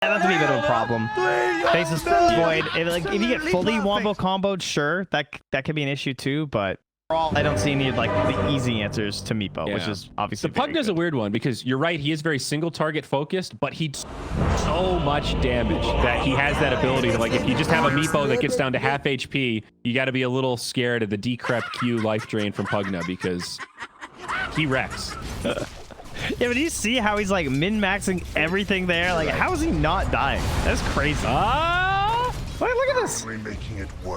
That's a bit of a problem. Faces void. If you get fully wombo comboed, sure, that could be an issue too. But I don't see any of like the easy answers to Meepo, which is obviously the Pugna's a weird one because you're right. He is very single target focused, but he does so much damage that he has that ability to, like, if you just have a Meepo that gets down to half HP, you got to be a little scared of the decrep Q life drain from Pugna because he wrecks. Yeah, but do you see how he's like min-maxing everything there? Like, how is he not dying? That's crazy. Look at this.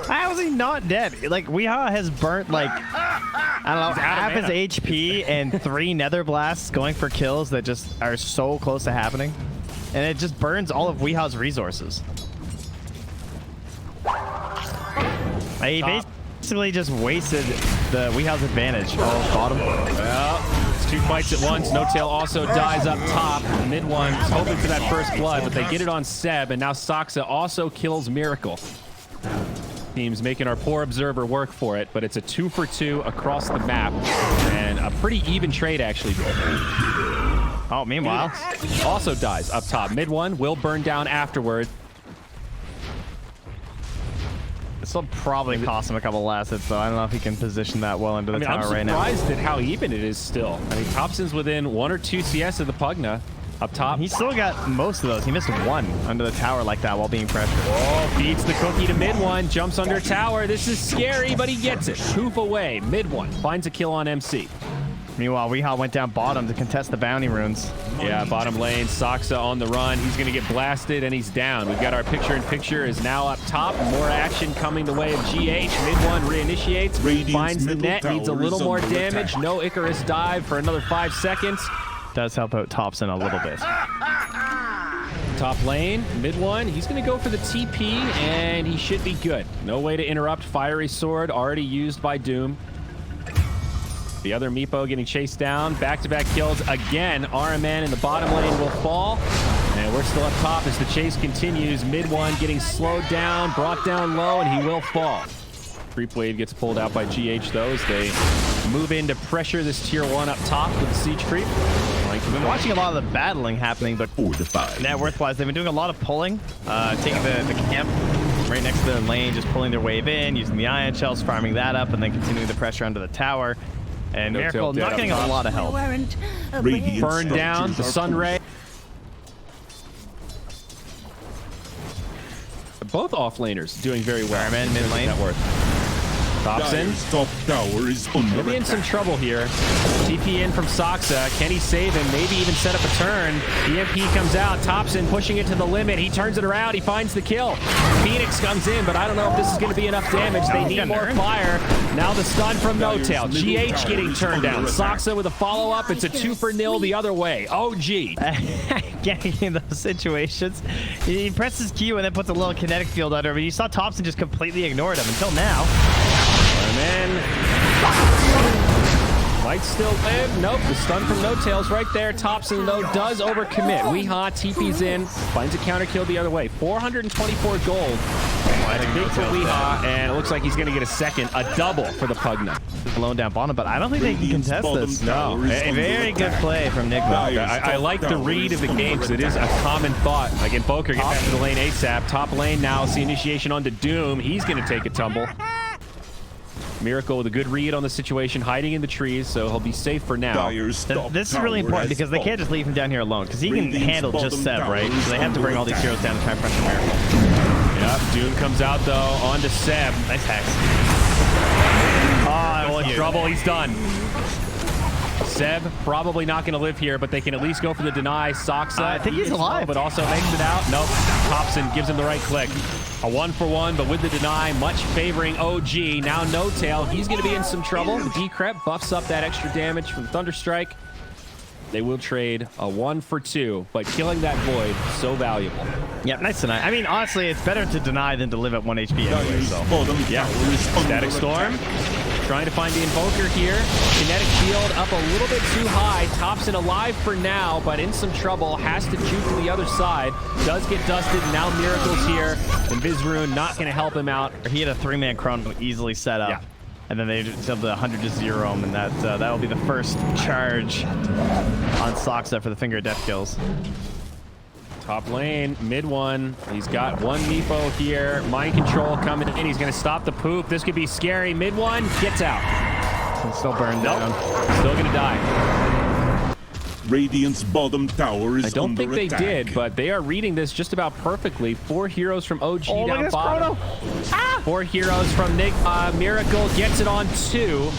How is he not dead? Like, Weehaw has burnt like, I don't know, half his HP and 3 nether blasts going for kills that just are so close to happening. And it just burns all of Weehaw's resources. He basically just wasted the Weehaw's advantage. Oh, bottom. Well, it's 2 fights at once. No Tail also dies up top. The mid one's hoping for that first blood, but they get it on Seb, and now Soxa also kills Miracle. Team's making our poor observer work for it, but it's a 2 for 2 across the map, and a pretty even trade actually. Oh, meanwhile, also dies up top. Mid one will burn down afterward. This will probably cost him a couple last hits, though. I don't know if he can position that well into the tower right now. I'm surprised at how even it is still. I mean, Thompson's within 1 or 2 CS of the Pugna up top. He still got most of those. He missed 1 under the tower like that while being pressured. Oh, feeds the cookie to mid one, jumps under tower. This is scary, but he gets it. Poof away. Mid one finds a kill on MC. Meanwhile, Weehaw went down bottom to contest the bounty runes. Yeah, bottom lane, Soxa on the run. He's going to get blasted, and he's down. We've got our picture-in-picture is now up top. More action coming the way of GH. Mid one reinitiates, finds the net, needs a little more damage. No Icarus dive for another 5 seconds. Does help out Thompson a little bit. Top lane, mid one, he's going to go for the TP, and he should be good. No way to interrupt. Fiery Sword already used by Doom. The other Meepo getting chased down. Back-to-back kills again. RMN in the bottom lane will fall. And we're still up top as the chase continues. Mid one getting slowed down, brought down low, and he will fall. Creep wave gets pulled out by GH, though, as they move in to pressure this tier 1 up top with the siege creep. I've been watching a lot of the battling happening, but net worth-wise, they've been doing a lot of pulling, taking the camp right next to the lane, just pulling their wave in, using the ion shells, farming that up, and then continuing the pressure under the tower. And Miracle not getting a lot of help. Burn down the Sunray. Both offlaners doing very well. Fireman, mid lane. Net worth. Thompson. Maybe in some trouble here. TP in from Soxa. Can he save him? Maybe even set up a turn. EMP comes out. Thompson pushing it to the limit. He turns it around. He finds the kill. Phoenix comes in, but I don't know if this is going to be enough damage. They need more fire. Now the stun from No Tail. GH getting turned down. Soxa with a follow-up. It's a 2 for 0 the other way. OG. Getting in those situations. He presses Q and then puts a little kinetic field under him. But you saw Thompson just completely ignored him until now. And then might still live. Nope, the stun from No Tail's right there. Thompson, though, does overcommit. Weehaw TP's in, finds a counter kill the other way. 424 gold. That's big for Weehaw, and it looks like he's going to get a second, a double for the Pugna. Alone down bottom, but I don't think they can contest this. No, a very good play from Nigma. I like the read of the game because it is a common thought. Like in Boker, get back to the lane ASAP. Top lane now, see initiation onto Doom. He's going to take a tumble. Miracle with a good read on the situation, hiding in the trees, so he'll be safe for now. This is really important because they can't just leave him down here alone because he can handle just Seb, right? So they have to bring all these heroes down to try and pressure Miracle. Yep, Doom comes out though, onto Seb. Nice hex. Oh, in trouble, he's done. Seb probably not going to live here, but they can at least go for the deny. Soxa, I think he's alive, but also makes it out. Nope, Thompson gives him the right click. A 1 for 1, but with the deny, much favoring OG. Now No Tail, he's going to be in some trouble. The Decrep buffs up that extra damage from Thunderstrike. They will trade a 1 for 2, but killing that Void, so valuable. Yeah, nice deny. I mean, honestly, it's better to deny than to live at 1 HP anyway, so. Yeah, Static Storm. Trying to find the Invoker here. Kinetic Shield up a little bit too high. Thompson alive for now, but in some trouble. Has to juke to the other side. Does get dusted. Now Miracle's here. And Vizrune not going to help him out. He had a 3-man chrono easily set up. Yeah. And then they just have the 100 to 0 him, and that will be the first charge on Soxa for the Finger of Death kills. Top lane, mid one. He's got one Meepo here. Mind control coming in. He's going to stop the poop. This could be scary. Mid one gets out. He's still burned down. Still going to die. Radiant's bottom tower is I don't think they attack. did, but they are reading this just about perfectly. 4 heroes from OG Oh, down bottom. 4 heroes from Nigma. Miracle gets it on 2.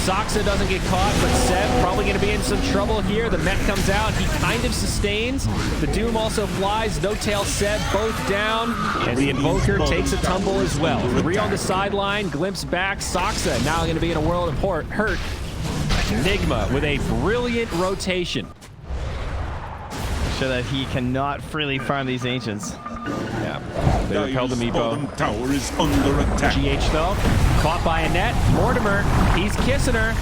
Soxa doesn't get caught, but Seb probably going to be in some trouble here. The Met comes out. He kind of sustains. The Doom also flies. No Tail, Seb both down. And the Invoker takes a tumble as well. 3 on the sideline. Glimpse back. Soxa now going to be in a world of hurt. Nigma with a brilliant rotation. Show that he cannot freely farm these Ancients. Yeah. They repelled the Meepo. Tower is under attack. GH though, caught by a net. Mortimer, he's kissing her.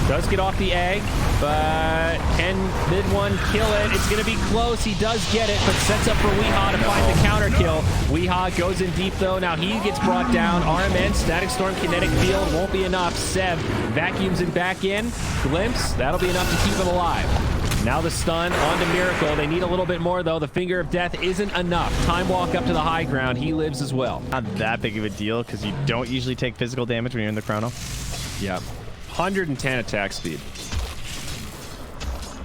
Does get off the egg, but can mid one kill it? It's going to be close. He does get it, but sets up for Weehaw to find the counter kill. Weehaw goes in deep though. Now he gets brought down. RMN, Static Storm, Kinetic Field won't be enough. Seb vacuums him back in. Glimpse, that'll be enough to keep him alive. Now the stun onto Miracle. They need a little bit more, though. The Finger of Death isn't enough. Time walk up to the high ground. He lives as well. Not that big of a deal because you don't usually take physical damage when you're in the chrono. Yeah. 110 attack speed.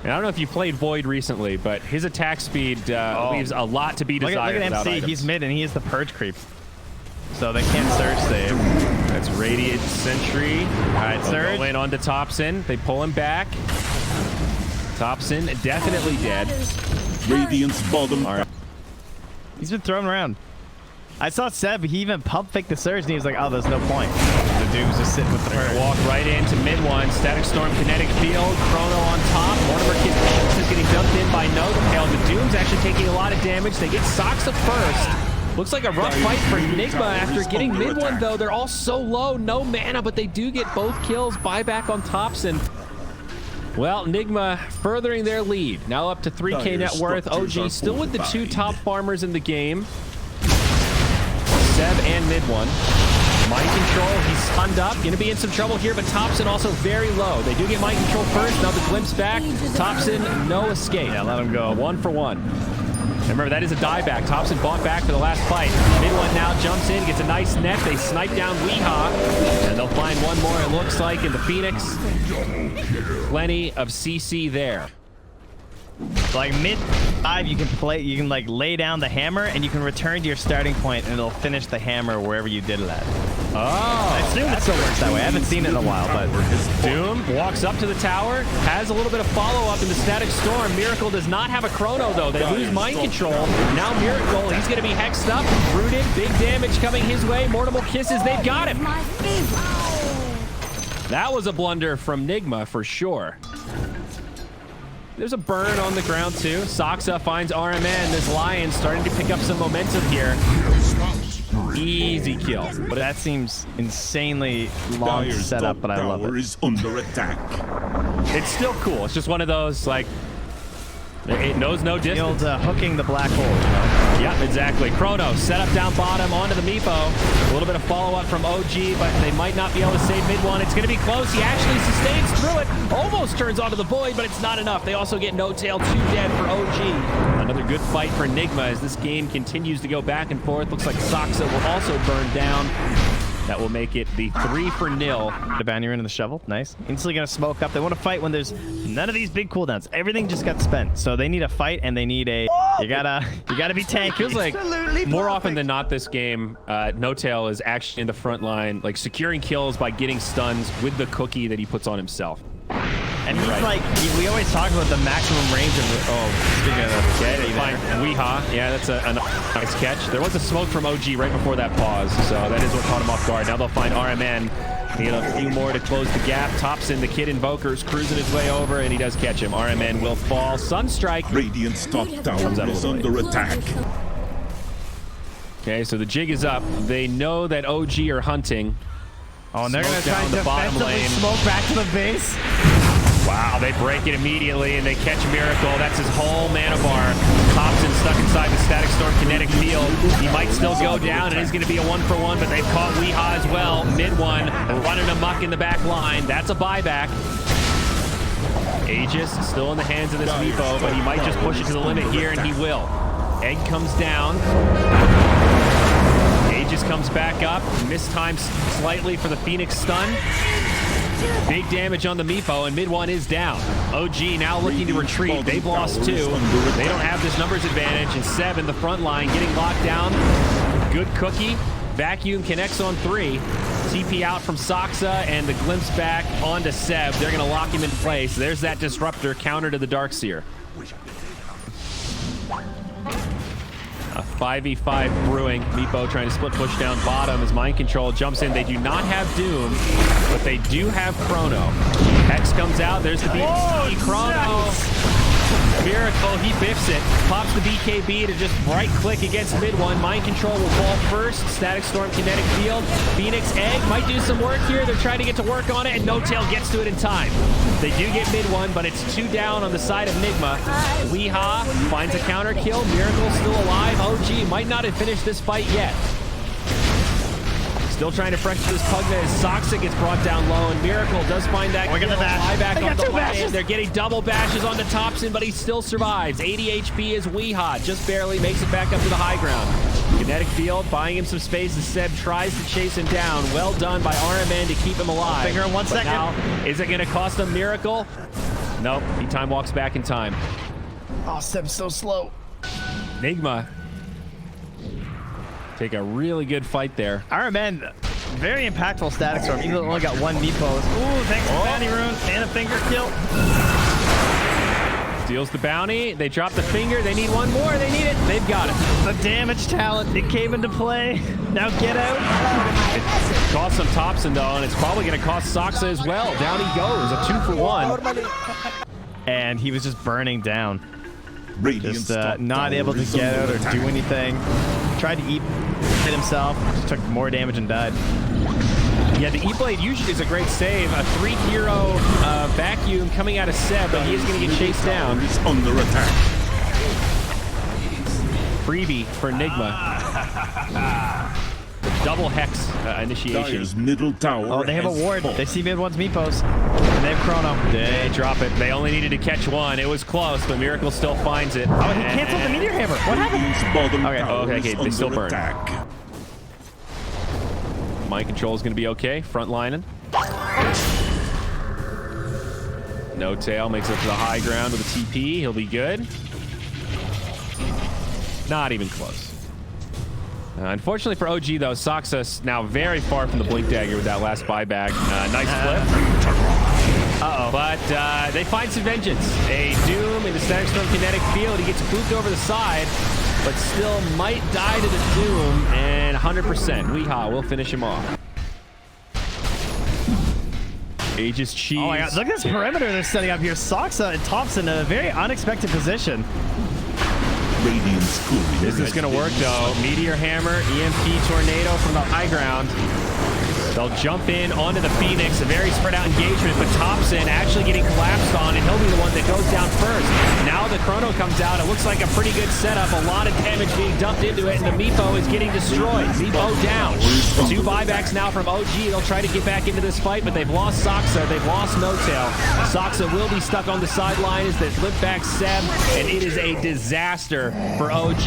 And I don't know if you played Void recently, but his attack speed leaves a lot to be desired. Look at MC. Items. He's mid and he is the Purge creep. So they can't Surge save. That's Radiant Sentry. All right, Surge. Go in onto Thompson. They pull him back. Thompson definitely dead. Radiant's bottom. All right. He's been thrown around. I saw Seb. He even pump faked the Surge and he was like, oh, there's no point. The Doom's just sitting with the Purge. Walk right into mid one. Static Storm, Kinetic Field. Chrono on top. Mortimer is getting dumped in by No Tail. The Doom's actually taking a lot of damage. They get Soxa first. Looks like a rough fight for Nigma after getting mid one, though. They're all so low. No mana, but they do get both kills. Buyback on Thompson. Well, Nigma furthering their lead. Now up to 3K net worth. OG still with the 2 top farmers in the game. Seb and mid one. Mind control, he's stunned up. Gonna be in some trouble here, but Thompson also very low. They do get mind control first. Now the glimpse back. Thompson, no escape. Yeah, let him go. 1 for 1. Remember, that is a dieback. Thompson bought back for the last fight. Mid one now jumps in, gets a nice net. They snipe down Weehaw, and they'll find one more, it looks like, in the Phoenix. Plenty of CC there. Like mid 5, you can like lay down the hammer and you can return to your starting point and it'll finish the hammer wherever you did it at. Oh, I assume it still works that way. I haven't seen it in a while, but Doom walks up to the tower, has a little bit of follow-up in the Static Storm. Miracle does not have a chrono, though. They lose mind control. Now Miracle, he's going to be hexed up, rooted, big damage coming his way. Mortimer kisses, they've got him. That was a blunder from Nigma for sure. There's a burn on the ground too. Soxa finds RMN. This Lion starting to pick up some momentum here. Easy kill. But that seems insanely long setup, but I love it. Is under attack. It's still cool. It's just one of those, like, it knows no distance. The old hooking the black hole, you know? Yep, exactly. Chrono set up down bottom onto the Meepo. A little bit of follow-up from OG, but they might not be able to save mid one. It's going to be close. He actually sustains through it. Almost turns onto the Void, but it's not enough. They also get No Tail, 2 dead for OG. Another good fight for Nigma as this game continues to go back and forth. Looks like Soxa will also burn down. That will make it the 3-0. The banner into the shovel. Nice. Instantly going to smoke up. They want to fight when there's none of these big cooldowns. Everything just got spent. So they need a fight and they need a... You gotta be tanky. Feels like more often than not this game, No Tail is actually in the front line, like securing kills by getting stuns with the cookie that he puts on himself. And he's like, we always talk about the maximum range of speaking of the... Okay, they find Weehaw. Yeah, that's a nice catch. There was a smoke from OG right before that pause, so that is what caught him off guard. Now they'll find RMN. He get a few more to close the gap. Thompson, the kid Invoker's cruising his way over, and he does catch him. RMN will fall. Sunstrike. Radiant's top tower is under attack. Okay, so the jig is up. They know that OG are hunting. Oh, and they're going to try down the bottom defensively lane. smoke back to the base. Wow, they break it immediately, and they catch Miracle. That's his whole mana bar. Thompson stuck inside the Static Storm Kinetic Field. He might still go down. It is going to be a 1-for-1, but they've caught Weehaw as well. Mid one, running amok in the back line. That's a buyback. Aegis still in the hands of this Meepo, but he might just push it to the limit here, and he will. Egg comes down. Aegis comes back up. Mistimes slightly for the Phoenix stun. Big damage on the Meepo, and mid one is down. OG now looking to retreat. They've lost 2. They don't have this numbers advantage, and Seb in the front line getting locked down. Good cookie. Vacuum connects on 3. TP out from Soxa, and the glimpse back onto Seb. They're going to lock him in place. There's that disruptor counter to the Darkseer. A 5v5 brewing. Meepo trying to split push down bottom as Mind Control jumps in. They do not have Doom, but they do have Chrono. Hex comes out. There's the BKB. Chrono. Nice. Miracle, he biffs it. Pops the BKB to just right-click against mid one. Mind Control will fall first. Static Storm, Kinetic Field. Phoenix Egg might do some work here. They're trying to get to work on it, and No Tail gets to it in time. They do get mid one, but it's 2 down on the side of Nigma. Weeha finds a counter kill. Miracle still alive. OG might not have finished this fight yet. Still trying to pressure this Pugna as Soxa gets brought down low, and Miracle does find that kill. Buyback on the line. They're getting double bashes onto Thompson, but he still survives. 80 HP is Weeha, just barely makes it back up to the high ground. Kinetic Field buying him some space as Seb tries to chase him down. Well done by RMN to keep him alive. Finger in 1 second. Now, is it going to cost him Miracle? Nope, he time walks back in time. Oh, Seb's so slow. Nigma take a really good fight there. RMN, very impactful Static Storm. Even though only got 1 Meepos. Ooh, thanks for bounty rune and a finger kill. Steals the bounty. They drop the finger. They need 1 more. They need it. They've got it. The damage talent, it came into play. Now get out. It cost some Thompson though, and it's probably going to cost Soxa as well. Down he goes. A 2 for 1. And he was just burning down. Radiant's Just not able to get out or do anything. Tried to hit himself, just took more damage and died. Yeah, the E-Blade usually is a great save. A 3-hero vacuum coming out of Seb, but he is going to get chased down. He's under attack. Freebie for Nigma. Double Hex initiation. Dyer's middle tower. Oh, they have a ward. Fallen. They see mid one's Meepos. And they have Chrono. They drop it. They only needed to catch 1. It was close, but Miracle still finds it. Oh, he canceled the Meteor Hammer. What happened? Okay, they still burn. Attack. Mind Control is going to be okay. Front lining. No Tail makes it to the high ground with a TP. He'll be good. Not even close. Unfortunately for OG, though, Soxa's now very far from the Blink Dagger with that last buyback. Nice flip. But they find some vengeance. A Doom in the Static Storm Kinetic Field. He gets booped over the side, but still might die to the Doom. And 100%. Weeha will finish him off. Aegis Cheese. Oh my god, look at this perimeter they're setting up here. Soxa and Thompson in a very unexpected position. This is going to work, though. Meteor Hammer, EMP Tornado from the high ground. They'll jump in onto the Phoenix. A very spread out engagement, but Thompson actually getting collapsed on, and he'll be the one that goes down first. Now the Chrono comes out. It looks like a pretty good setup. A lot of damage being dumped into it, and the Meepo is getting destroyed. Meepo down. 2 buybacks now from OG. They'll try to get back into this fight, but they've lost Soxa. They've lost No Tail. Soxa will be stuck on the sideline as they flip back Seb, and it is a disaster for OG.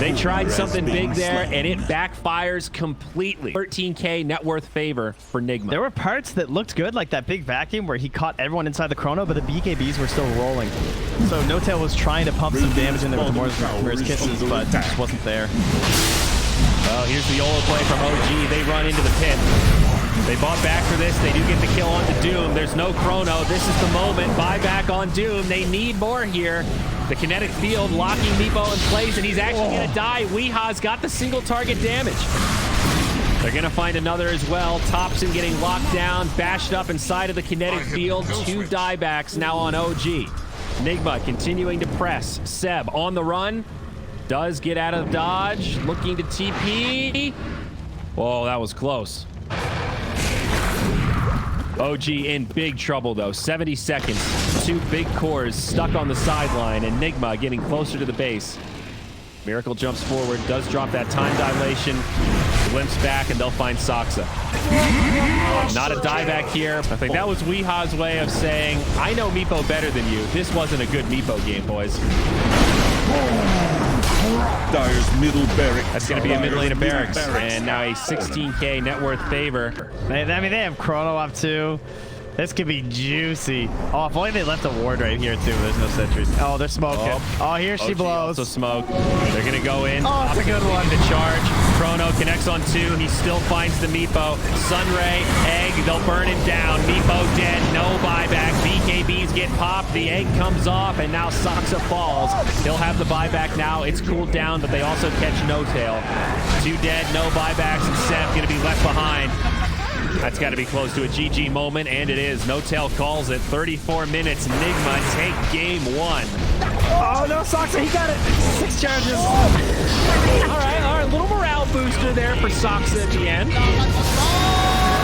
They tried something big there, and it backfires completely. 13K net worth favor for Nigma. There were parts that looked good, like that big vacuum where he caught everyone inside the Chrono, but the BKBs were still rolling. So No Tail was trying to pump some damage in there with Moore's Kisses, but just wasn't there. Well, here's the YOLO play from OG. They run into the pit. They bought back for this. They do get the kill onto Doom. There's no Chrono. This is the moment. Buyback on Doom. They need more here. The Kinetic Field locking Meepo in place, and he's actually going to die. Weeha's got the single target damage. They're going to find another as well. Thompson getting locked down, bashed up inside of the Kinetic Field. 2 diebacks now on OG. Nigma continuing to press. Seb on the run. Does get out of dodge. Looking to TP. Whoa, that was close. OG in big trouble, though. 70 seconds. 2 big cores stuck on the sideline, and Nigma getting closer to the base. Miracle jumps forward, does drop that time dilation, glimpse back, and they'll find Soxa. Not a dieback here. I think that was Weeha's way of saying, I know Meepo better than you. This wasn't a good Meepo game, boys. Dire's middle barracks. That's going to be a mid lane of barracks. And now a 16k net worth favor. I mean, they have Chrono up too. This could be juicy. Oh, if only they left a ward right here too. There's no sentries. Oh, they're smoking. Oh, here she blows. Also smoke. They're going to go in. Oh, that's a good one. To charge. Chrono connects on 2. He still finds the Meepo. Sunray, Egg, they'll burn him down. Meepo dead, no buyback. BKBs get popped. The egg comes off, and now Soxa falls. He'll have the buyback now. It's cooled down, but they also catch No Tail. 2 dead, no buybacks, and Seb going to be left behind. That's got to be close to a GG moment, and it is. No Tail calls it. 34 minutes. Nigma take game 1. Oh, no, Soxa, he got it. 6 charges. All right. Little morale booster there for Soxa at the end.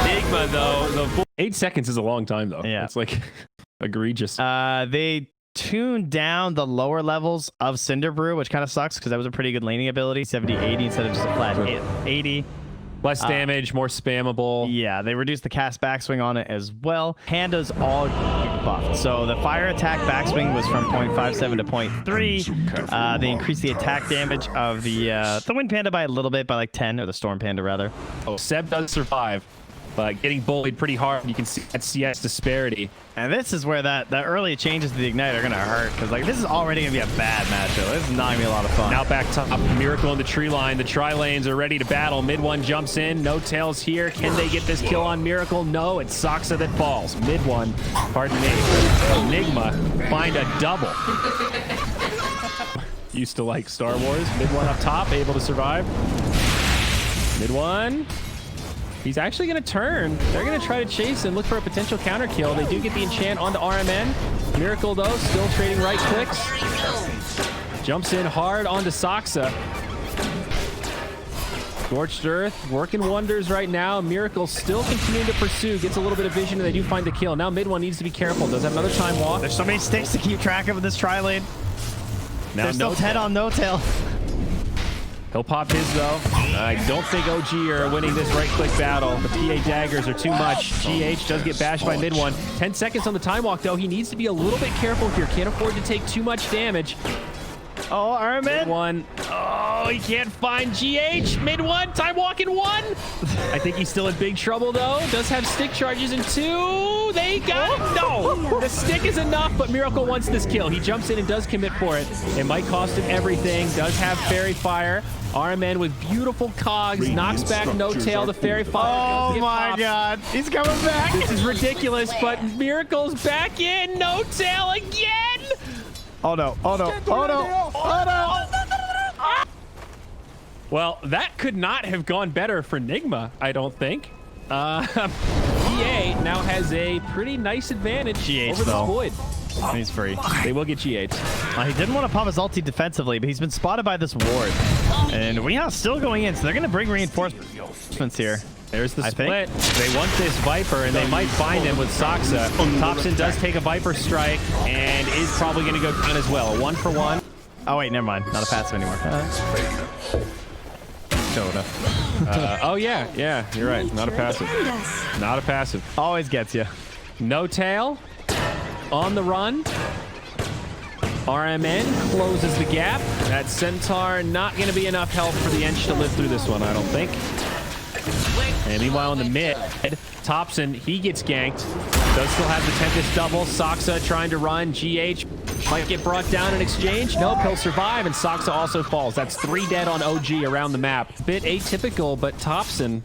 Nigma, though, 8 seconds is a long time, though. Yeah. It's like egregious. They tuned down the lower levels of Cinder Brew, which kind of sucks because that was a pretty good laning ability. 70-80 instead of just a flat 80. Less damage, more spammable. Yeah, they reduced the cast backswing on it as well. Panda's all buffed. So the fire attack backswing was from 0.57 to 0.3. They increased the attack damage of the Wind Panda by a little bit, by like 10, or the Storm Panda rather. Oh, Seb does survive, but getting bullied pretty hard. You can see that CS disparity. And this is where that early changes to the Ignite are going to hurt, because like this is already going to be a bad matchup. This is not going to be a lot of fun. Now back top, Miracle in the tree line. The tri-lanes are ready to battle. Mid one jumps in. No Tails here. Can they get this kill on Miracle? No, it's Soxa that falls. Mid one, pardon me. Nigma find a double. Used to like Star Wars. Mid one up top, able to survive. Mid one. He's actually going to turn. They're going to try to chase and look for a potential counter kill. They do get the enchant onto RMN. Miracle, though, still trading right clicks. Jumps in hard onto Soxa. Scorched Earth, working wonders right now. Miracle still continuing to pursue. Gets a little bit of vision, and they do find the kill. Now mid one needs to be careful. Does have another time walk. There's so many sticks to keep track of in this tri-lane. Now There's still 10 on No Tail. He'll pop his, though. I don't think OG are winning this right-click battle. The PA daggers are too much. GH does get bashed by mid one. 10 seconds on the time walk, though. He needs to be a little bit careful here. Can't afford to take too much damage. Oh, Armin. Mid one. Oh, he can't find GH. Mid one. Time walk in 1. I think he's still in big trouble, though. Does have stick charges in 2. They got it. No. The stick is enough, but Miracle wants this kill. He jumps in and does commit for it. It might cost him everything. Does have Fairy Fire. RMN with beautiful cogs. Knocks back No Tail. The Fairy Fire. Oh, my God. He's coming back. This is ridiculous, but Miracle's back in. No Tail again. Oh, no. Oh, no. Oh, no. Oh, no. Well, that could not have gone better for Nigma, I don't think. PA now has a pretty nice advantage over the Void. He's free. They will get GH. He didn't want to pop his ulti defensively, but he's been spotted by this ward. And Weeha's still going in, so they're going to bring reinforcements here. There's the split. They want this Viper, and they might find him with Soxa. Thompson does take a Viper strike, and is probably going to go down as well. 1-for-1. Oh, wait, never mind. Not a passive anymore. Dota. Oh, yeah, you're right. Not a passive. Not a passive. Always gets you. No Tail on the run. RMN closes the gap. That Centaur not going to be enough help for the Ench to live through this one, I don't think. And meanwhile in the mid, Thompson, he gets ganked. Does still have the Tempest double. Soxa trying to run. GH might get brought down in exchange. Nope, he'll survive, and Soxa also falls. That's 3 dead on OG around the map. Bit atypical, but Thompson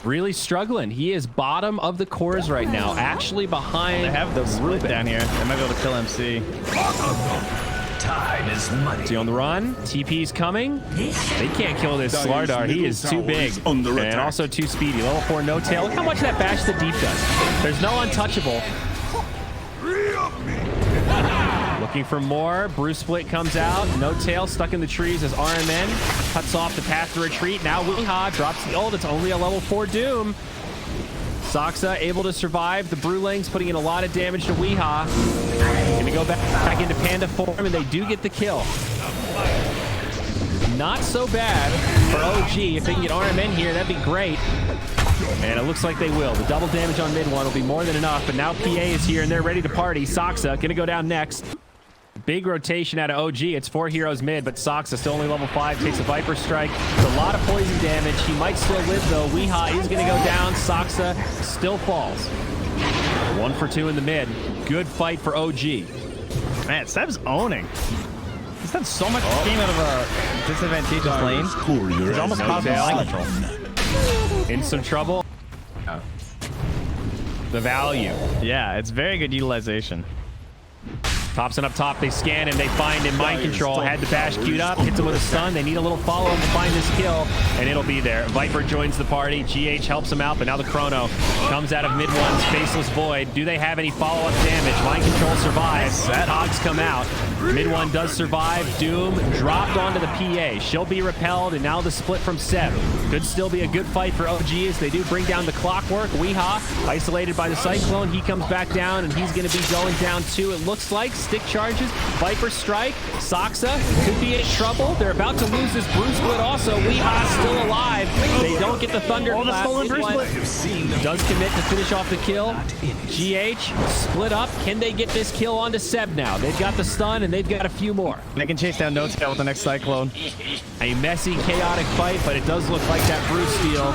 really struggling. He is bottom of the cores right now, actually behind. They have the split down here. They might be able to kill MC. Time is money. Is he on the run? TP's coming. They can't kill this Slardar. He is too big. And also too speedy. Level 4 No Tail. Look how much that Bash the Deep does. There's no untouchable. Looking for more. Bruce Split comes out. No Tail stuck in the trees as RMN cuts off the path to retreat. Now Weeha drops the ult. It's only a level 4 Doom. Soxa able to survive. The Brewlings putting in a lot of damage to Weeha. Gonna go back into Panda form, and they do get the kill. Not so bad for OG. If they can get RMN here, that'd be great. And it looks like they will. The double damage on mid one will be more than enough, but now PA is here, and they're ready to party. Soxa gonna go down next. big rotation out of OG. It's 4 heroes mid, but Sox is still only level 5. Takes a Viper Strike. It's a lot of poison damage. He might still live, though. Weeha is going to go down. Soxa still falls. 1 for 2 in the mid. Good fight for OG. Man, Seb's owning. He's done so much game out of a disadvantageous lane. He's almost caused mind control. In some trouble. The value. Yeah, it's very good utilization. Thompson up top, they scan him, they find him. Mind control, had the bash queued up, hits him with a stun. They need a little follow-up to find this kill, and it'll be there. Viper joins the party, GH helps him out, but now the Chrono comes out of mid one's Faceless Void. Do they have any follow-up damage? Mind control survives. Hogs come out. Mid one does survive. Doom dropped onto the PA. She'll be repelled, and now the split from Seb. Could still be a good fight for OG as they do bring down the Clockwork. Weeha, isolated by the Cyclone. He comes back down, and he's going to be going down too, it looks like. Stick charges, Viper Strike, Soxa could be in trouble. They're about to lose this Bruce Split also. Weeha's still alive. They don't get the Thunder Oh, the stolen Bruce Split. Does commit to finish off the kill. GH split up. Can they get this kill onto Seb now? They've got the stun and they've got a few more. They can chase down No Tail with the next Cyclone. A messy, chaotic fight, but it does look like that Bruce Steal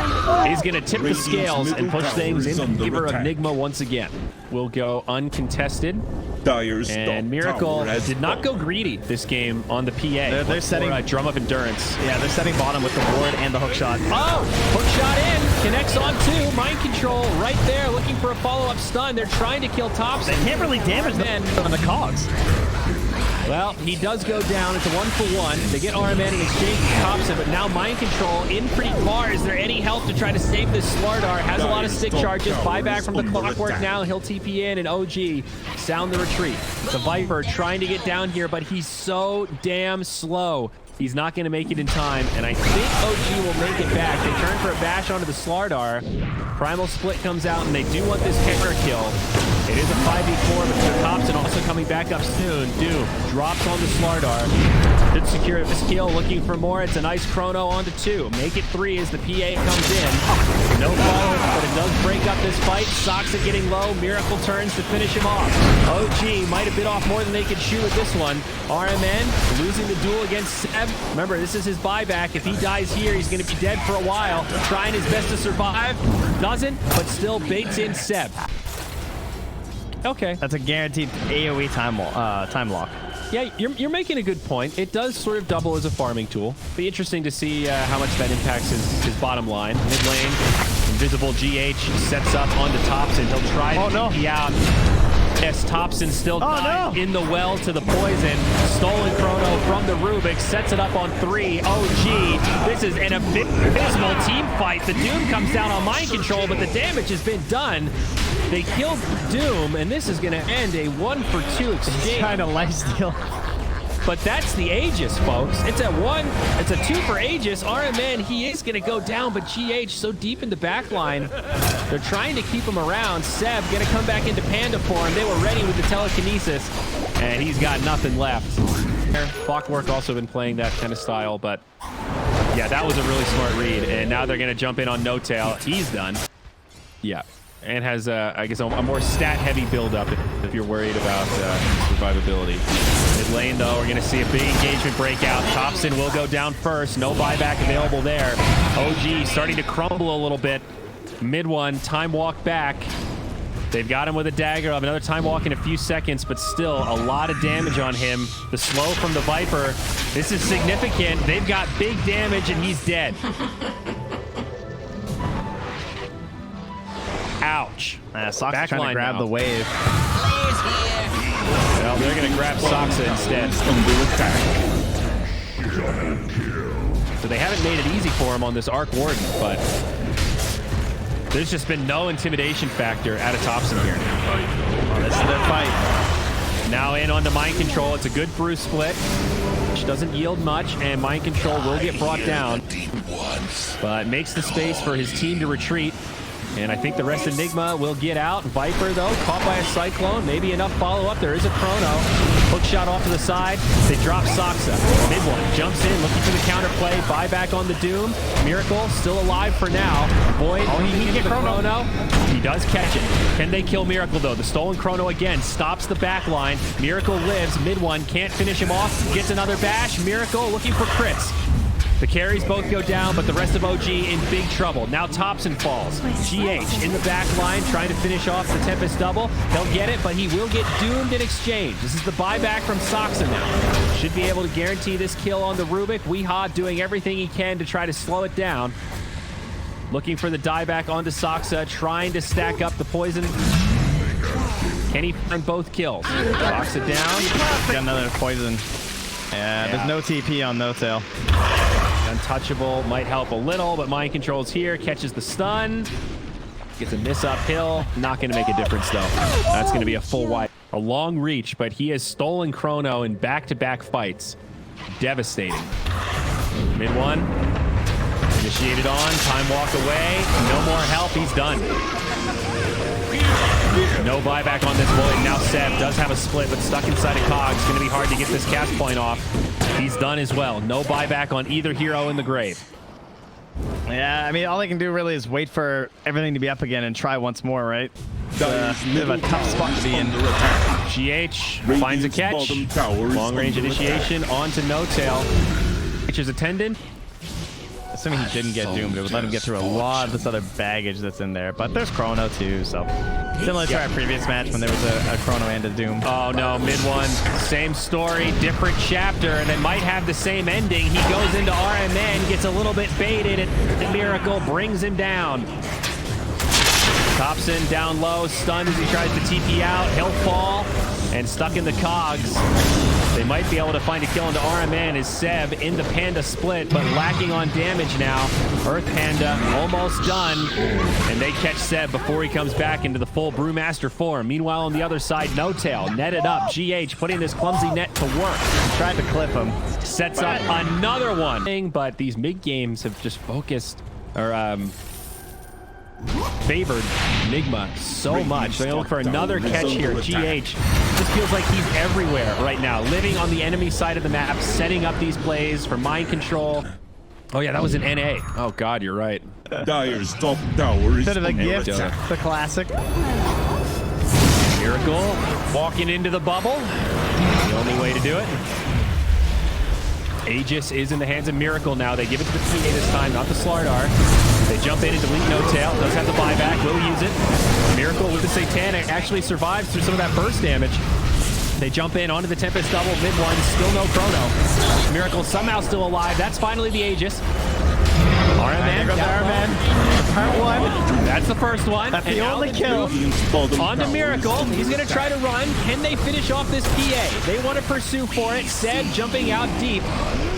is going to tip the scales and push things in favor of Nigma once again. Will go uncontested. And Miracle did not go greedy this game on the PA. They're setting drum up endurance. Yeah, they're setting bottom with the ward and the hook shot. Oh, hook shot in, connects on 2. Mind control right there, looking for a follow-up stun. They're trying to kill Thompson. They can't really damage them on the cogs. Well, he does go down. It's a 1-for-1. They get RMN in exchange for Thompson, but now Mind Control in pretty far. Is there any help to try to save this Slardar? Has a lot of stick charges. Buyback from the Clockwork now. He'll TP in, and OG sound the retreat. The Viper trying to get down here, but he's so damn slow. He's not going to make it in time, and I think OG will make it back. They turn for a bash onto the Slardar. Primal Split comes out, and they do want this counter kill. It is a 5v4, but Thompson also coming back up soon. Doom drops on the Slardar. Could secure this kill, looking for more. It's a nice Chrono onto 2. Make it 3 as the PA comes in. No follow, but it does break up this fight. Soxa getting low. Miracle turns to finish him off. OG might have bit off more than they could chew with this one. RMN losing the duel against Seb. Remember, this is his buyback. If he dies here, he's going to be dead for a while. Trying his best to survive. Doesn't, but still baits in Seb. Okay. That's a guaranteed AoE time lock. Yeah, you're making a good point. It does sort of double as a farming tool. Be interesting to see how much that impacts his bottom line. Mid lane, invisible GH sets up onto Thompson. He'll try to TP out. Yes, Thompson still in the well to the poison. Stolen Chrono from the Rubik, sets it up on 3. OG, this is an abysmal team fight. The Doom comes down on Mind Control, but the damage has been done. They killed Doom, and this is going to end a 1-for-2 exchange. Kind of lifesteal. But that's the Aegis, folks. It's a 1. It's a 2 for Aegis. RMN, he is going to go down, but GH so deep in the back line. They're trying to keep him around. Seb going to come back into Panda form. They were ready with the telekinesis, and he's got nothing left. Clockwork also been playing that kind of style, but yeah, that was a really smart read. And now they're going to jump in on No Tail. He's done. Yeah. And has, I guess, a more stat-heavy build-up if you're worried about survivability. Mid lane, though, we're going to see a big engagement breakout. Thompson will go down first. No buyback available there. OG starting to crumble a little bit. Mid one, time walk back. They've got him with a dagger. Of another time walk in a few seconds, but still a lot of damage on him. The slow from the Viper. This is significant. They've got big damage, and he's dead. Ouch. Soxa trying to grab the wave. Well, they're going to grab Soxa instead. So they haven't made it easy for him on this Arc Warden, but there's just been no intimidation factor out of Thompson here. Oh, this is their fight. Now in onto Mind Control. It's a good Bruce split, which doesn't yield much, and Mind Control will get brought down, but makes the space for his team to retreat. And I think the rest of Nigma will get out. Viper, though, caught by a Cyclone. Maybe enough follow-up. There is a Chrono. Hook shot off to the side. They drop Soxa. Mid one jumps in, looking for the counterplay. Buyback on the Doom. Miracle still alive for now. Void, he can get Chrono. He does catch it. Can they kill Miracle, though? The stolen Chrono again stops the back line. Miracle lives. Mid one can't finish him off. Gets another bash. Miracle looking for crits. The carries both go down, but the rest of OG in big trouble. Now Thompson falls. GH in the back line, trying to finish off the Tempest double. He'll get it, but he will get doomed in exchange. This is the buyback from Soxa now. Should be able to guarantee this kill on the Rubik. Weehaw doing everything he can to try to slow it down. Looking for the dieback onto Soxa, trying to stack up the poison. Can he find both kills? Locks it down. Got another poison. Yeah, there's no TP on No Tail. Untouchable might help a little, but mind control's here. Catches the stun. Gets a miss uphill. Not going to make a difference, though. That's going to be a full wipe. A long reach, but he has stolen Chrono in back-to-back fights. Devastating. Mid one. Initiated on. Time walk away. No more help. He's done. No buyback on this Void. Now Seb does have a split, but stuck inside a cog. It's going to be hard to get this cast point off. He's done as well. No buyback on either hero in the grave. Yeah, I mean, all they can do really is wait for everything to be up again and try once more, right? It's a bit of a tough spot to be in. GH finds a catch. Long-range initiation onto No Tail. H is attendant. Assuming he didn't get doomed, it would let him get through a lot of this other baggage that's in there. But there's Chrono too, so similar to our previous match when there was a Chrono and a Doom. Oh no, mid one, same story, different chapter, and it might have the same ending. He goes into RMN, gets a little bit baited, and the Miracle brings him down. Thompson down low, stunned as he tries to TP out. He'll fall, and stuck in the cogs. They might be able to find a kill into RMN as Seb in the Panda split, but lacking on damage now. Earth Panda almost done, and they catch Seb before he comes back into the full Brewmaster form. Meanwhile, on the other side, No Tail netted up. GH putting this clumsy net to work. Tried to clip him. Sets up another one. But these mid games have just focused, or favored Nigma so much. They look for another catch here. GH just feels like he's everywhere right now, living on the enemy side of the map, setting up these plays for mind control. Oh yeah, that was an NA. Oh god, you're right. Dire's top tower is Bit of a gift, the classic. Miracle walking into the bubble. The only way to do it. Aegis is in the hands of Miracle now. They give it to the PA this time, not the Slardar. They jump in and delete No Tail. Does have the buyback. Will use it. Miracle with the Satanic actually survives through some of that burst damage. They jump in onto the Tempest double. Mid one. Still no Chrono. Miracle somehow still alive. That's finally the Aegis. RMN. Part one. That's the first one. That's the only kill. On to Miracle. He's going to try to run. Can they finish off this PA? They want to pursue for it. Seb jumping out deep.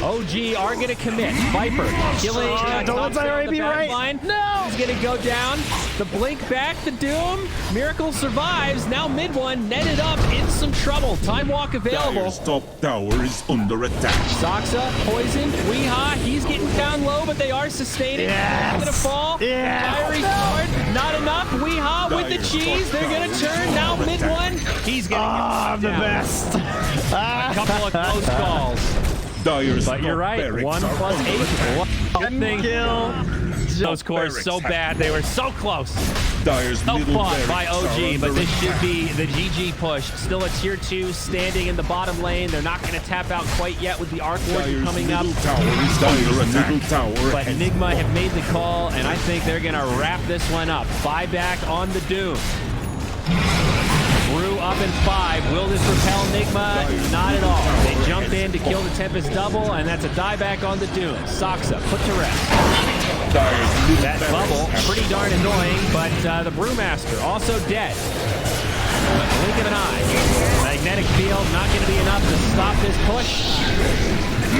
OG are going to commit. Viper killing. Don't let Zyra be right. Line. No. He's going to go down. The blink back. The Doom. Miracle survives. Now mid one netted up in some trouble. Time walk available. Dire's top tower is under attack. Soxa poisoned. Weehaw. He's getting down low, but they are sustaining. Yes. Going to fall. Yeah. Fiery sword. Not enough. Weehaw with the cheese. They're going to turn. Now mid one. He's going to I'm the best. A couple of close calls. Dire's But you're right. barracks 1 are plus under 8. attack. One thing. Kill. Those scores so bad. They were so close. Dire's So middle fought by barracks are OG, but under this attack. should be the GG push. Still a tier 2 standing in the bottom lane. They're not going to tap out quite yet with the Arc Warden Dire's coming up. middle tower is under attack. Middle tower But Nigma have made the call, and I think they're going to wrap this one up. Buyback on the Doom. Brew up in 5. Will this repel Nigma? Not at all. They jump in to kill the Tempest double, and that's a dieback on the Doom. Soxa put to rest. That bubble, pretty darn annoying, but the Brewmaster also dead. Blink of an eye. Magnetic field not going to be enough to stop this push.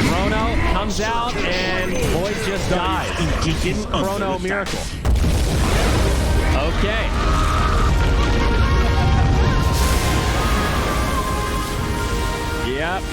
Chrono comes out, and Void just dies. He didn't Chrono Miracle. Okay.